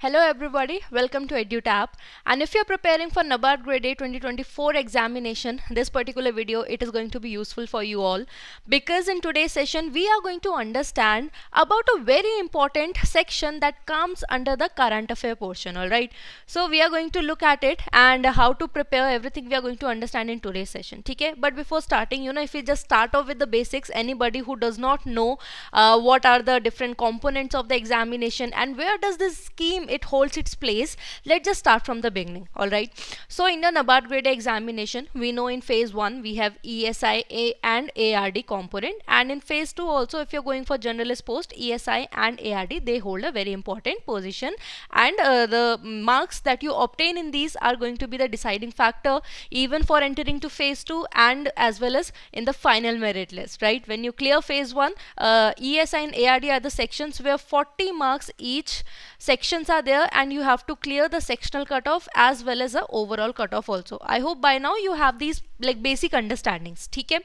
Hello everybody, welcome to EduTap. And if you're preparing for NABARD Grade A 2024 examination, this particular video, it is going to be useful for you all. Because in today's session, we are going to understand about a very important section that comes under the current affair portion, alright. So we are going to look at it and how to prepare everything we are going to understand in today's session, okay? But before starting, if we just start off with the basics, anybody who does not know what are the different components of the examination and where does this scheme it holds its place, let's just start from the beginning. All right, so in the NABARD grade examination, we know in phase 1 we have ESI and ARD component, and in phase 2 also, if you're going for generalist post, ESI and ARD, they hold a very important position, and the marks that you obtain in these are going to be the deciding factor even for entering to phase 2 and as well as in the final merit list, right? When you clear phase 1, ESI and ARD are the sections where 40 marks each sections are there, and you have to clear the sectional cutoff as well as the overall cutoff also. I hope by now you have these like basic understandings. Okay.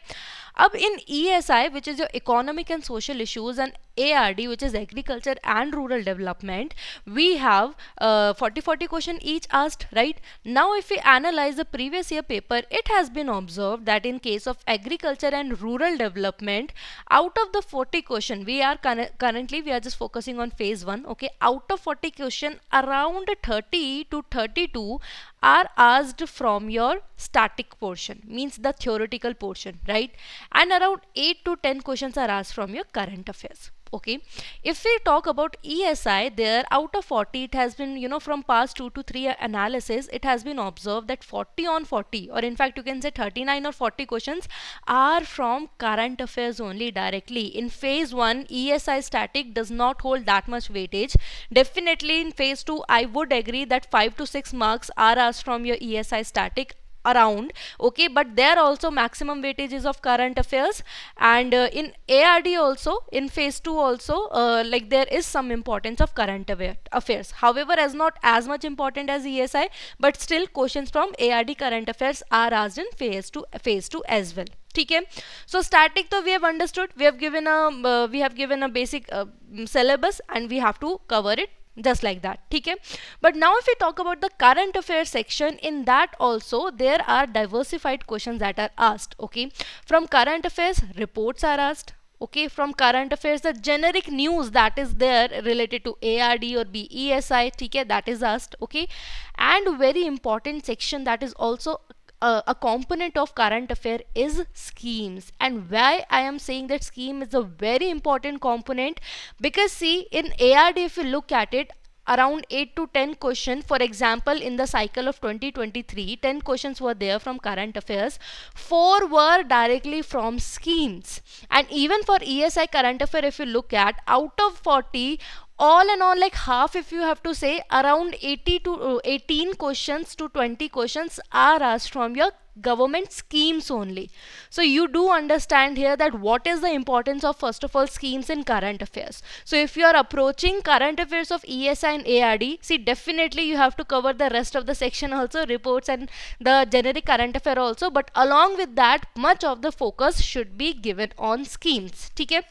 Ab in ESI, which is your economic and social issues, and ARD, which is agriculture and rural development, we have 40 question each asked, right? Now if we analyze the previous year paper, it has been observed that in case of agriculture and rural development, out of the 40 question, we are currently we are just focusing on phase 1, okay? Out of 40 question, around 30 to 32 are asked from your static portion, means the theoretical portion, right? And around 8 to 10 questions are asked from your current affairs. Okay, if we talk about ESI, there out of 40, it has been, from past 2 to 3 analysis, it has been observed that 40 on 40, or in fact you can say 39 or 40 questions are from current affairs only directly. In phase 1, ESI static does not hold that much weightage. Definitely in phase 2, I would agree that 5 to 6 marks are asked from your ESI static around, okay, but there also maximum weightage is of current affairs, and in ARD also, in phase 2 also, like there is some importance of current affairs, however as not as much important as ESI, but still questions from ARD current affairs are asked in phase 2 as well. Okay, so static though we have understood, we have given a basic syllabus and we have to cover it just like that. Okay, but now if we talk about the current affairs section, in that also there are diversified questions that are asked. Okay, from current affairs, reports are asked. Okay, from current affairs, the generic news that is there related to ARD or BESI, okay, that is asked. Okay, and very important section that is also a component of current affair is schemes. And why I am saying that scheme is a very important component, because see, in ARD if you look at it, around 8 to 10 questions, for example in the cycle of 2023, 10 questions were there from current affairs, 4 were directly from schemes. And even for ESI current affair, if you look at, out of 40, all in all, like half, if you have to say, around 18 questions to 20 questions are asked from your government schemes only. So you do understand here that what is the importance of, first of all, schemes in current affairs. So if you are approaching current affairs of ESI and ARD, see, definitely you have to cover the rest of the section also, reports and the generic current affair also, but along with that, much of the focus should be given on schemes. Okay,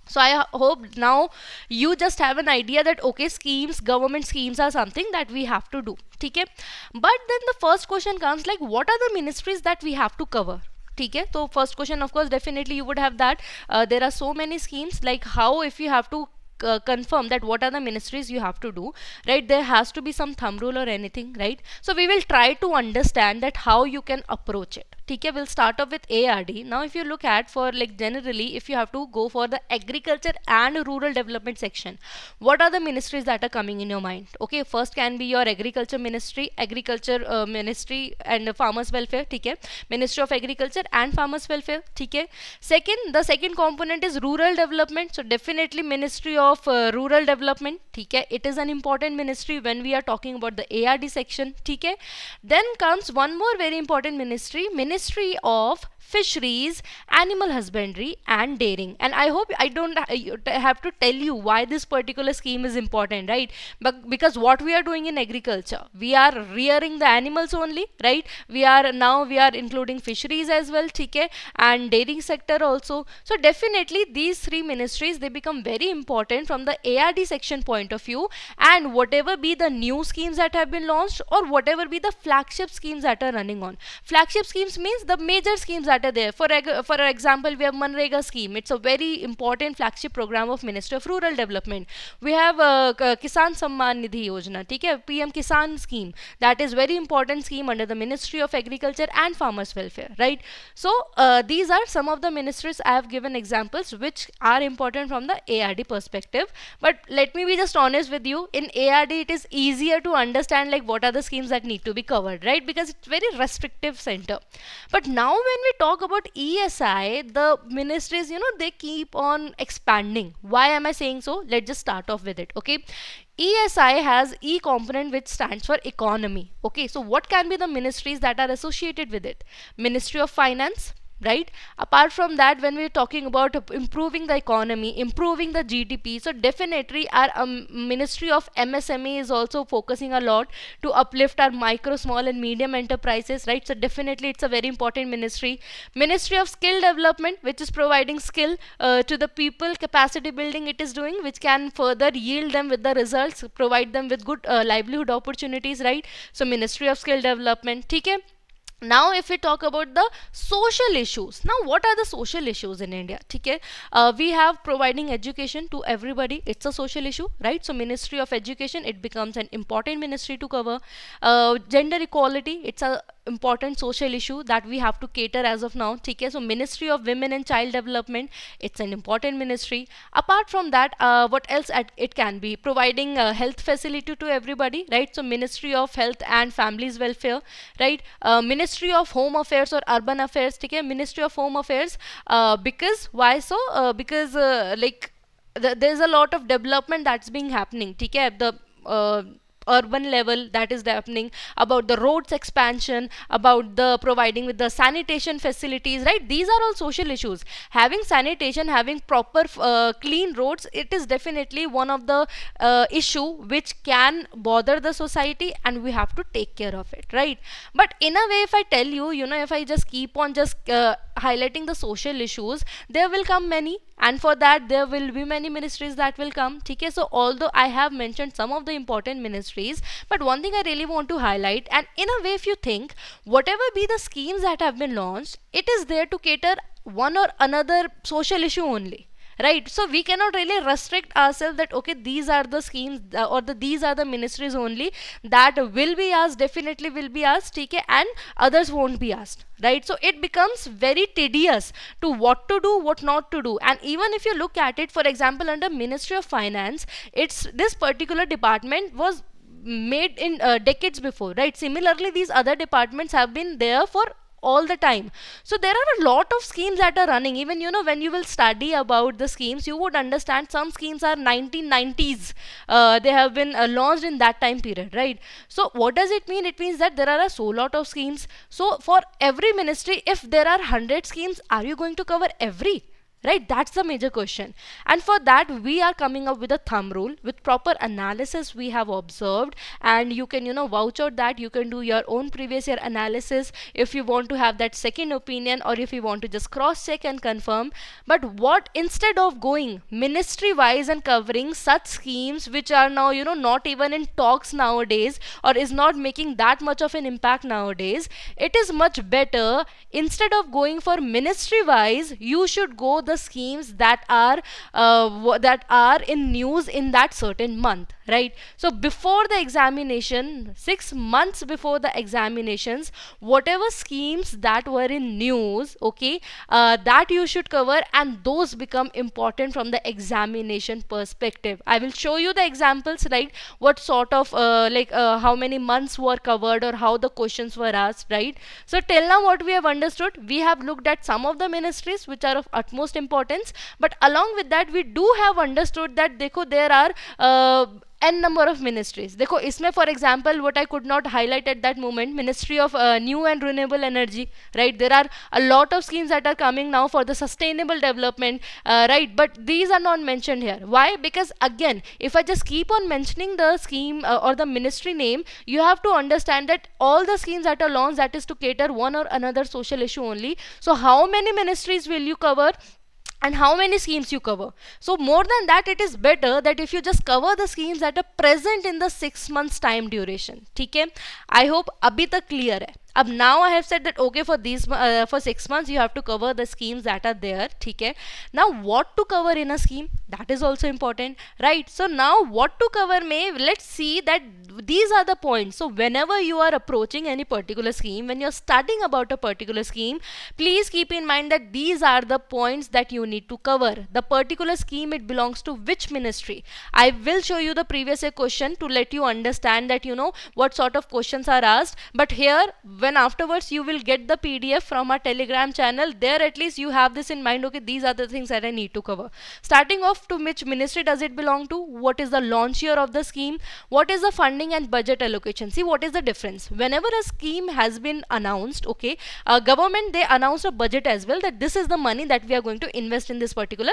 so I hope now you just have an idea that okay, schemes, government schemes are something that we have to do. Okay, but then the first question comes, like, what are the ministries that we have to cover? Okay, so first question, of course, definitely you would have that there are so many schemes, like how, if you have to confirm that what are the ministries you have to do, right? There has to be some thumb rule or anything, right? So we will try to understand that how you can approach it. Okay, we'll start off with ARD. Now if you look at, for like generally, if you have to go for the agriculture and rural development section, what are the ministries that are coming in your mind? Okay, first can be your agriculture ministry and farmers welfare. Okay, Ministry of Agriculture and Farmers Welfare. Okay, the second component is rural development, so definitely Ministry of Rural Development. Okay, it is an important ministry when we are talking about the ARD section. Okay, then comes one more very important ministry of Fisheries, Animal Husbandry and Dairying. And I hope I don't have to tell you why this particular scheme is important, right? But because what we are doing in agriculture, we are rearing the animals only, right? We are including fisheries as well, and dairying sector also. So definitely these three ministries, they become very important important from the ARD section point of view, and whatever be the new schemes that have been launched or whatever be the flagship schemes that are running on. Flagship schemes means the major schemes that are there. For example, we have Manrega scheme. It's a very important flagship program of Ministry of Rural Development. We have Kisan Samman Nidhi Yojana, ठीक PM Kisan scheme. That is very important scheme under the Ministry of Agriculture and Farmers Welfare, right? So these are some of the ministries I have given examples which are important from the ARD perspective. But let me be just honest with you, in ARD it is easier to understand like what are the schemes that need to be covered, right? Because it's very restrictive center. But now when we talk about ESI, the ministries, they keep on expanding. Why am I saying so? Let's just start off with it, okay? ESI has E component which stands for economy. Okay, so what can be the ministries that are associated with it? Ministry of Finance, right? Apart from that, when we're talking about improving the economy, improving the GDP, so definitely our Ministry of MSME is also focusing a lot to uplift our micro, small and medium enterprises, right? So definitely it's a very important ministry. Ministry of Skill Development, which is providing skill to the people, capacity building it is doing, which can further yield them with the results, provide them with good livelihood opportunities, right? So Ministry of Skill Development, okay? Now if we talk about the social issues, now what are the social issues in India? Okay, we have providing education to everybody. It's a social issue, right? So Ministry of Education, it becomes an important ministry to cover. Gender equality, it's a important social issue that we have to cater as of now. Okay, so Ministry of Women and Child Development, it's an important ministry. Apart from that, what else it can be? Providing health facility to everybody, right? So Ministry of Health and Families Welfare, right? Ministry of Home Affairs or Urban Affairs, okay? Ministry of Home Affairs, because why so? Because like there's a lot of development that's being happening, okay? The urban level that is happening, about the roads expansion, about the providing with the sanitation facilities, right? These are all social issues. Having sanitation, having proper clean roads, it is definitely one of the issue which can bother the society, and we have to take care of it, right? But in a way, if I tell you, if I just keep on just highlighting the social issues, there will come many, and for that there will be many ministries that will come, okay? So although I have mentioned some of the important ministries, but one thing I really want to highlight, and in a way if you think, whatever be the schemes that have been launched, it is there to cater one or another social issue only, right? So we cannot really restrict ourselves that okay, these are the schemes or these are the ministries only that will be asked, definitely will be asked, okay, and others won't be asked, right? So it becomes very tedious to what to do, what not to do. And even if you look at it, for example, under Ministry of Finance, it's this particular department was made in decades before, right? Similarly, these other departments have been there for all the time. So there are a lot of schemes that are running. Even when you will study about the schemes, you would understand some schemes are 1990s. They have been launched in that time period, right? So what does it mean? It means that there are so lot of schemes. So for every ministry, if there are 100 schemes, are you going to cover every? Right, that's the major question. And for that we are coming up with a thumb rule with proper analysis we have observed, and you can vouch out that you can do your own previous year analysis if you want to have that second opinion, or if you want to just cross check and confirm. But what, instead of going ministry wise and covering such schemes which are now not even in talks nowadays, or is not making that much of an impact nowadays, it is much better, instead of going for ministry wise, you should go the schemes that are in news in that certain month, right? So before the examination, 6 months before the examinations, whatever schemes that were in news, okay, that you should cover, and those become important from the examination perspective. I will show you the examples, right? What sort of how many months were covered, or how the questions were asked, right? So till now what we have understood, we have looked at some of the ministries which are of utmost importance, but along with that we do have understood that there are n number of ministries. देखो इसमें for example what I could not highlight at that moment, Ministry of New and Renewable Energy, right? There are a lot of schemes that are coming now for the sustainable development, right? But these are not mentioned here. Why? Because again, if I just keep on mentioning the scheme or the ministry name, you have to understand that all the schemes that are launched, that is to cater one or another social issue only. So how many ministries will you cover? and how many schemes you cover. So more than that, it is better that if you just cover the schemes that are present in the 6 months time duration. ठीक है, I hope अभी तक clear है. अब now I have said that okay, for these for 6 months you have to cover the schemes that are there. ठीक है, now what to cover in a scheme, that is also important, right? So now what to cover में, let's see that these are the points. So whenever you are approaching any particular scheme, when you're studying about a particular scheme, please keep in mind that these are the points that you need to cover. The particular scheme, it belongs to which ministry. I will show you the previous year question to let you understand that you know what sort of questions are asked. But here, when afterwards you will get the PDF from our Telegram channel, there at least you have this in mind, okay, these are the things that I need to cover. Starting off, to which ministry does it belong to, what is the launch year of the scheme, what is the funding and budget allocation. See, what is the difference? Whenever a scheme has been announced, okay, government, they announce a budget as well, that this is the money that we are going to invest in this particular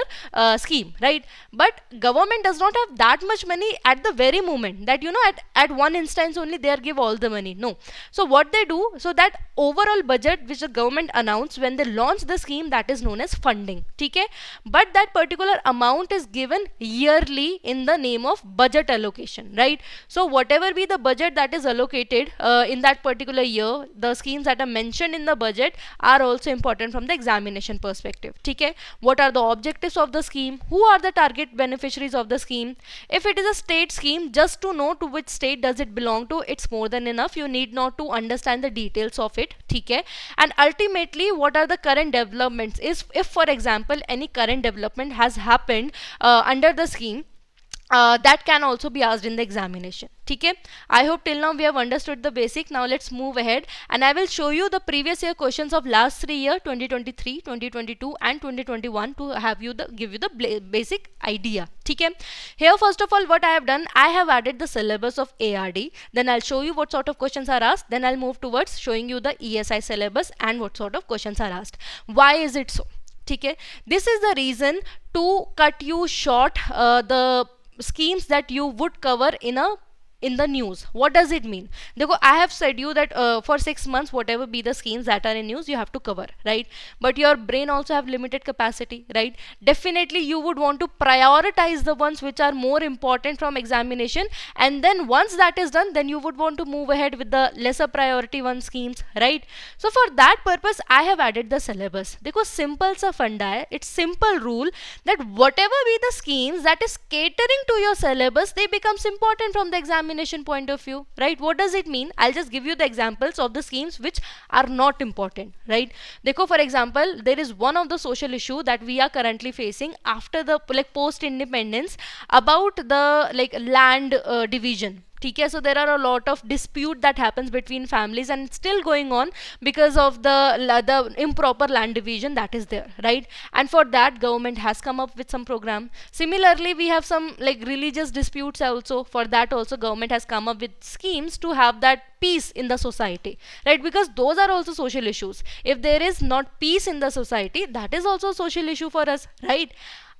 scheme, right? But government does not have that much money at the very moment, that you know at one instance only they are give all the money. No. So what they do, so that overall budget which the government announced when they launch the scheme, that is known as funding. Okay, but that particular amount is given yearly in the name of budget allocation, right? So whatever be the budget that is allocated in that particular year, the schemes that are mentioned in the budget are also important from the examination perspective. Okay, what are the objectives of the scheme, who are the target beneficiaries of the scheme. If it is a state scheme, just to know to which state does it belong to, it's more than enough. You need not to understand the details of it. Okay, and ultimately what are the current developments, is if for example any current development has happened under the scheme, that can also be asked in the examination. Okay, I hope till now we have understood the basic. Now let's move ahead and I will show you the previous year questions of last 3 years, 2023, 2022 and 2021, to have you give you the basic idea. Okay, here first of all what I have done, I have added the syllabus of ARD, then I'll show you what sort of questions are asked, then I'll move towards showing you the ESI syllabus and what sort of questions are asked. Why is it so? Okay, this is the reason to cut you short the schemes that you would cover in the news. What does it mean? Dekho, I have said you that for 6 months whatever be the schemes that are in news you have to cover, right? But your brain also have limited capacity, right? Definitely you would want to prioritize the ones which are more important from examination, and then once that is done, then you would want to move ahead with the lesser priority one schemes, right? So for that purpose I have added the syllabus. Dekho, simple sa funda hai, it's simple rule that whatever be the schemes that is catering to your syllabus, they becomes important from the examination point of view, right? What does it mean? I'll just give you the examples of the schemes which are not important, right? Dekho, for example, there is one of the social issue that we are currently facing after the post independence about the land division. Okay, so there are a lot of dispute that happens between families and it's still going on because of the improper land division that is there, right? And for that government has come up with some program. Similarly, we have some religious disputes also. For that also government has come up with schemes to have that peace in the society, right? Because those are also social issues. If there is not peace in the society, that is also a social issue for us, right?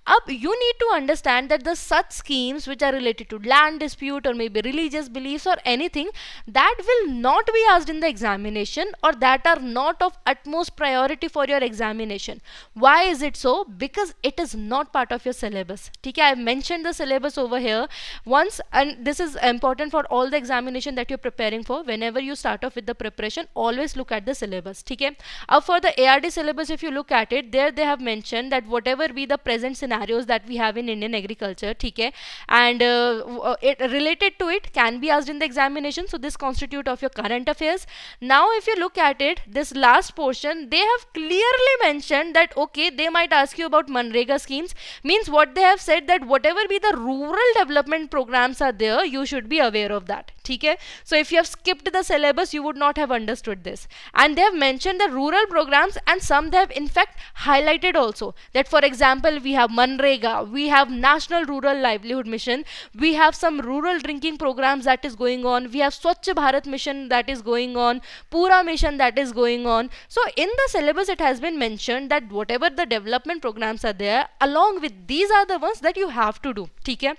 Up, you need to understand that the such schemes which are related to land dispute or maybe religious beliefs or anything, that will not be asked in the examination, or that are not of utmost priority for your examination. Why is it so? Because it is not part of your syllabus. Okay, I have mentioned the syllabus over here once, and this is important for all the examination that you're preparing for. Whenever you start off with the preparation, always look at the syllabus. Okay, for the ARD syllabus, if you look at it, there they have mentioned that whatever be the present scenarios that we have in Indian agriculture, okay, and it related to it can be asked in the examination. So this constitute of your current affairs. Now if you look at it, this last portion, they have clearly mentioned that okay, they might ask you about Manrega schemes. Means what they have said, that whatever be the rural development programs are there, you should be aware of that. Okay, so if you have skipped the syllabus, you would not have understood this. And they have mentioned the rural programs, and some they have in fact highlighted also, that for example we have Manrega, we have National Rural Livelihood Mission, we have some rural drinking programs that is going on, we have Swachh Bharat Mission that is going on, Pura Mission that is going on. So in the syllabus it has been mentioned that whatever the development programs are there, along with these are the ones that you have to do. Okay,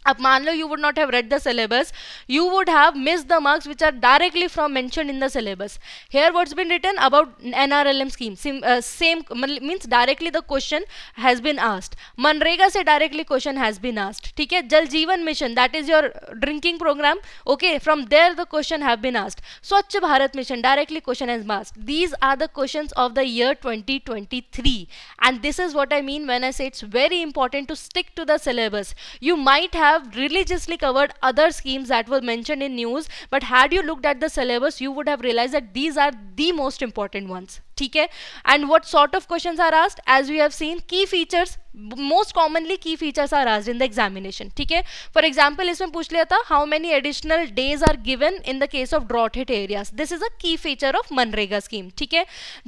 अब मान लो you would not have read the syllabus, you would have missed the marks which are directly from mentioned in the syllabus. Here what's been written about NRLM scheme, same means directly the question has been asked. MNREGA से directly question has been asked. ठीक है, जल जीवन mission, that is your drinking program, okay, from there the question have been asked. स्वच्छ Bharat mission, directly question has been asked. These are the questions of the year 2023, and this is what I mean when I say it's very important to stick to the syllabus. You might have religiously covered other schemes that were mentioned in news, but had you looked at the syllabus, you would have realized that these are the most important ones. ठीक है, and what sort of questions are asked? As we have seen, key features, most commonly key features are asked in the examination. ठीक है, for example इसमें पूछ लिया था how many additional days are given in the case of drought hit areas. This is a key feature of MNREGA scheme. ठीक है,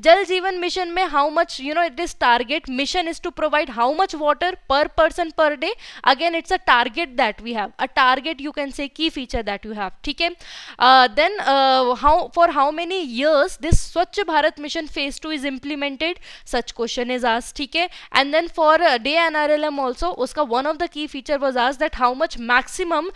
जल जीवन मिशन में how much, you know, it is target mission is to provide how much water per person per day. Again it's a target that we have, a target, you can say key feature that you have. ठीक है, then how many years this स्वच्छ Bharat mission phase 2 is implemented, such question is asked. ठीक है, and then for day NRLM also, उसका one of the key feature was asked that how much maximum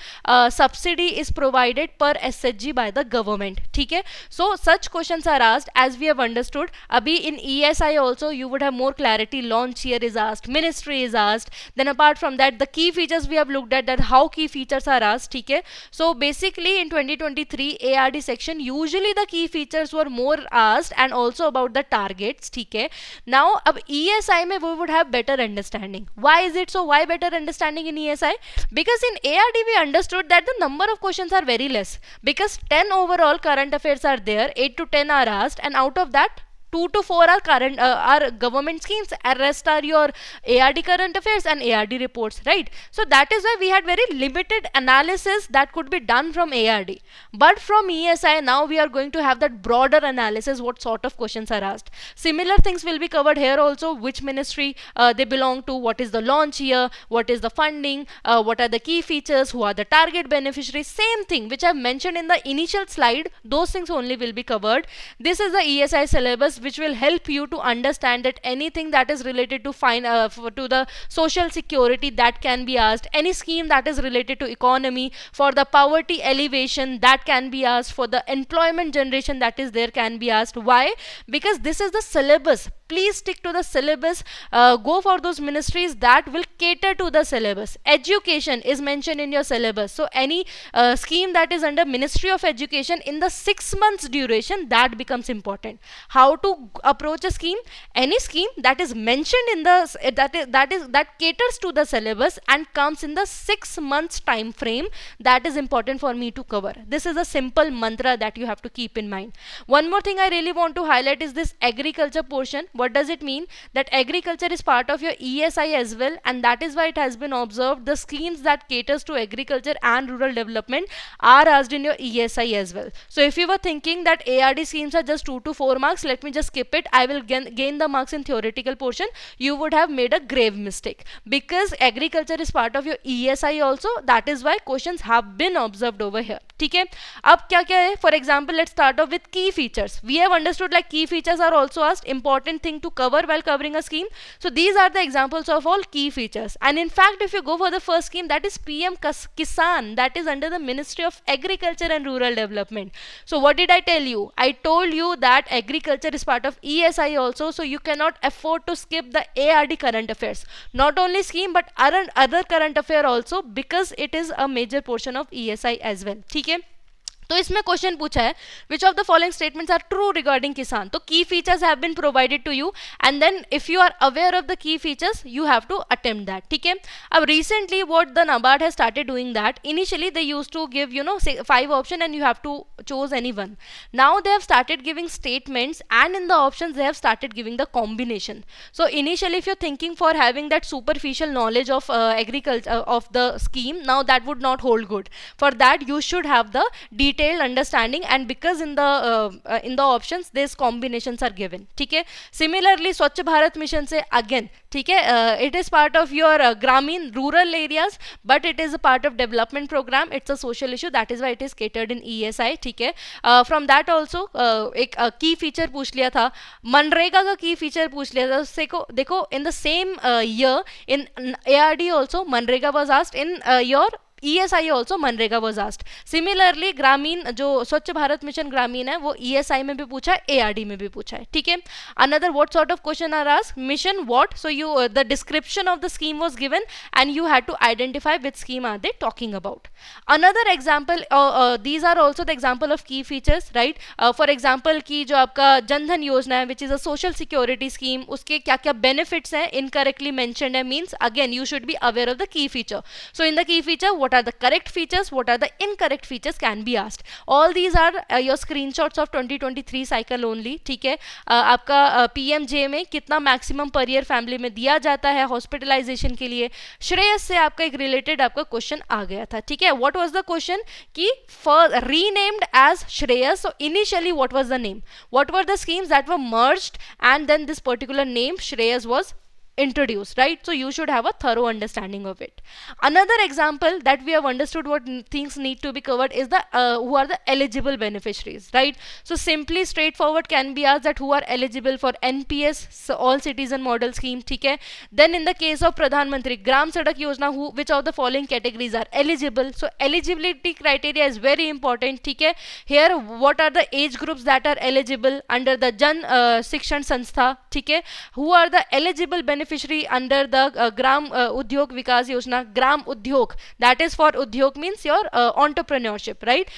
subsidy is provided per SHG by the government. ठीक है, so such questions are asked as we have understood. अभी in ESI also you would have more clarity. Launch year is asked, ministry is asked. Then apart from that, the key features we have looked at, that how key features are asked. ठीक है, so basically in 2023 ARD section usually the key features were more asked and also about the targets. ठीक है, now अब ESI में we would have better understanding. Why is it so? Why better understanding in ESI? Because in ARD we understood that the number of questions are very less, because 10 overall current affairs are there, 8 to 10 are asked, and out of that 2 to 4 are current are government schemes, and rest are your ARD current affairs and ARD reports, right? So that is why we had very limited analysis that could be done from ARD. But from ESI now we are going to have that broader analysis, what sort of questions are asked. Similar things will be covered here also, which ministry they belong to, what is the launch year, what is the funding, what are the key features, who are the target beneficiaries, same thing which I mentioned in the initial slide, those things only will be covered. This is the ESI syllabus, which will help you to understand that anything that is related to to the social security, that can be asked. Any scheme that is related to economy, for the poverty elevation, that can be asked. For the employment generation that is there, can be asked. Why? Because this is the syllabus. Please stick to the syllabus. Go for those ministries that will cater to the syllabus. Education is mentioned in your syllabus, so any scheme that is under Ministry of Education in the 6 months duration, that becomes important. How to approach a scheme? Any scheme that is mentioned in the that caters to the syllabus and comes in the 6 months time frame, that is important for me to cover. This is a simple mantra that you have to keep in mind. One more thing I really want to highlight is this agriculture portion. What does it mean? That agriculture is part of your ESI as well, and that is why it has been observed the schemes that caters to agriculture and rural development are asked in your ESI as well. So if you were thinking that ARD schemes are just 2 to 4 marks, let me just skip it, I will gain the marks in theoretical portion, you would have made a grave mistake, because agriculture is part of your ESI also. That is why questions have been observed over here. ठीक है, अब क्या क्या है? For example, let's start off with key features. We have understood like key features are also asked, important thing to cover while covering a scheme. So these are the examples of all key features. And in fact, if you go for the first scheme, that is PM Kisan, that is under the Ministry of Agriculture and Rural Development. So what did I tell you? I told you that agriculture is part of ESI also, so you cannot afford to skip the ARD current affairs. Not only scheme but other current affair also, because it is a major portion of ESI as well. ठीक है, तो इसमें question पूछा है which of the following statements are true regarding Kisan. तो key features have been provided to you, and then if you are aware of the key features you have to attempt that. ठीक है, अब recently what the NABARD has started doing that. Initially they used to give 5 option and you have to choose any one. Now they have started giving statements, and in the options they have started giving the combination. So initially if you're thinking for having that superficial knowledge of agriculture of the scheme, now that would not hold good. For that you should have the detailed understanding, and because in the options these combinations are given. ठीक है, similarly स्वच्छ Bharat mission से again, ठीक है, it is part of your gramin rural areas, but it is a part of development program. It's a social issue, that is why it is catered in ESI. ठीक है, from that also एक key feature पूछ लिया था, मनरेगा का key feature पूछ लिया था. देखो in the same year in ARD also MNREGA was asked in your ESI also MNREGA was asked. Similarly ग्रामीण जो स्वच्छ भारत मिशन ग्रामीण है वो ESI में भी पूछा है, ARD में भी पूछा है, ठीक है. Another what sort of question are asked? Mission what? So you the description of the scheme was given and you had to identify which scheme are they talking about. Another example, these are also the example of key features, right? For example की जो आपका जनधन योजना है which is a social security scheme, उसके क्या क्या benefits हैं incorrectly mentioned है, means again you should be aware of the key feature. So in the key feature, what are the correct features, what are the incorrect features can be asked. All these are your screenshots of 2023 cycle only, ठीक है. आपका PMJ में कितना maximum per year family में दिया जाता है hospitalisation के लिए, श्रेयस से आपका एक रिलेटेड आपका क्वेश्चन आ गया था, ठीक है. व्हाट वाज द क्वेश्चन कि renamed as Shreyas. So initially what was the name, what were the schemes that were merged and then this particular name Shreyas was introduced, right? So you should have a thorough understanding of it. Another example that we have understood what things need to be covered is the who are the eligible beneficiaries, right? So simply straightforward can be asked that who are eligible for NPS, so all citizen model scheme, ठीक है. Then in the case of Pradhan Mantri Gram Sadak Yojana, who which of the following categories are eligible? So eligibility criteria is very important, ठीक है. Here what are the age groups that are eligible under the Jan Shikshan Sanstha, ठीक है. Who are the eligible beneficiaries under the Gram Udyog Vikas Yojana, Gram Udyog, that is for Udyog means your entrepreneurship, right?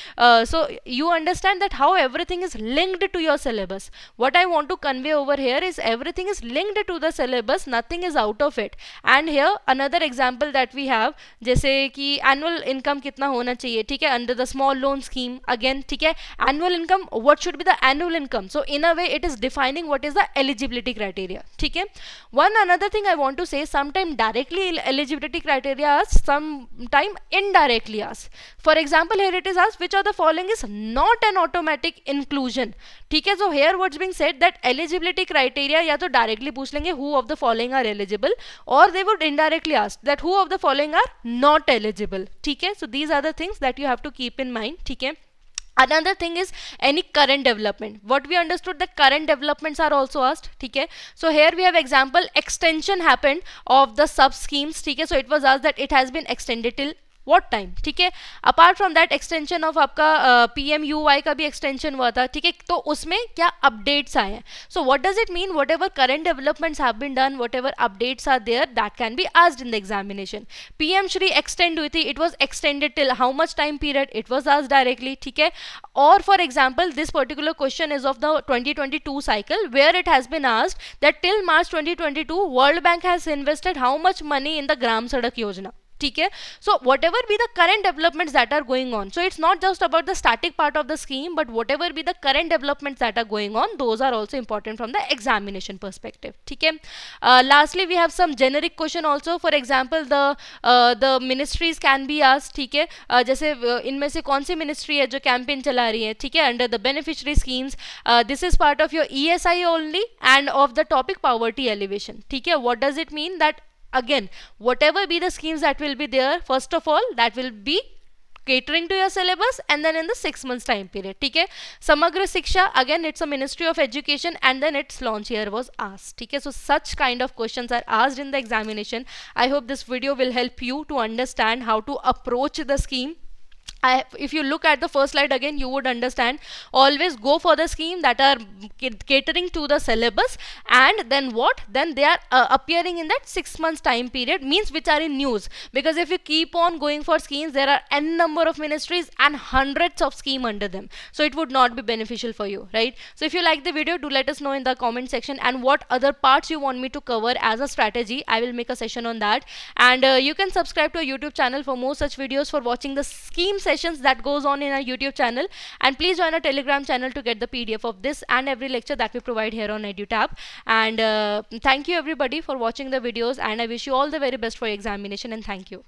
So you understand that how everything is linked to your syllabus. What I want to convey over here is everything is linked to the syllabus, nothing is out of it. And here another example that we have, जैसे कि annual income कितना होना चाहिए, ठीक है, under the small loan scheme again, ठीक है. Annual income, what should be the annual income? So in a way it is defining what is the eligibility criteria, ठीक है. One another thing I want to say, sometime directly eligibility criteria asked, sometime indirectly asked. For example, here it is asked which of the following is not an automatic inclusion, ठीक है. So here what's being said that eligibility criteria या तो directly पूछ लेंगे who of the following are eligible, or they would indirectly ask that who of the following are not eligible, ठीक है. So these are the things that you have to keep in mind, ठीक है. Another thing is any current development. What we understood that current developments are also asked, ठीक है. So here we have example extension happened of the sub schemes, ठीक है. So it was asked that it has been extended till what time, ठीक है. Apart from that extension of आपका PMUY का भी extension हुआ था, ठीक है. तो उसमें क्या अपडेट्स आए हैं. So what does it mean, whatever current developments have been done, whatever updates are there, that can be asked in the examination. PM Shri extend हुई थी, it was extended till how much time period, it was asked directly, ठीक है. और for example this particular question is of the 2022 cycle where it has been asked that till March 2022 World Bank has invested how much money in the Gram Sadak Yojana, ठीक है. So whatever be the current developments that are going on, so it's not just about the static part of the scheme, but whatever be the current developments that are going on, those are also important from the examination perspective, ठीक है. Lastly we have some generic question also. For example the ministries can be asked, ठीक है. जैसे इनमें से कौन सी ministry है जो कैंपेन चला रही है, ठीक है, under the beneficiary schemes. This is part of your ESI only and of the topic poverty elevation, ठीक है. What does it mean? That again whatever be the schemes that will be there, first of all that will be catering to your syllabus and then in the 6 months time period, ठीक है. Samagra Shiksha, again it's a Ministry of Education and then its launch year was asked, ठीक है. So such kind of questions are asked in the examination. I hope this video will help you to understand how to approach the scheme. If you look at the first slide again, you would understand always go for the scheme that are catering to the syllabus, and then what, then they are appearing in that 6 months time period, means which are in news. Because if you keep on going for schemes, there are n number of ministries and hundreds of schemes under them, so it would not be beneficial for you, right? So if you like the video, do let us know in the comment section, and what other parts you want me to cover as a strategy. I will make a session on that. And you can subscribe to our YouTube channel for more such videos, for watching the scheme sessions that goes on in our YouTube channel, and please join our Telegram channel to get the PDF of this and every lecture that we provide here on EduTap. And thank you everybody for watching the videos, and I wish you all the very best for your examination, and thank you.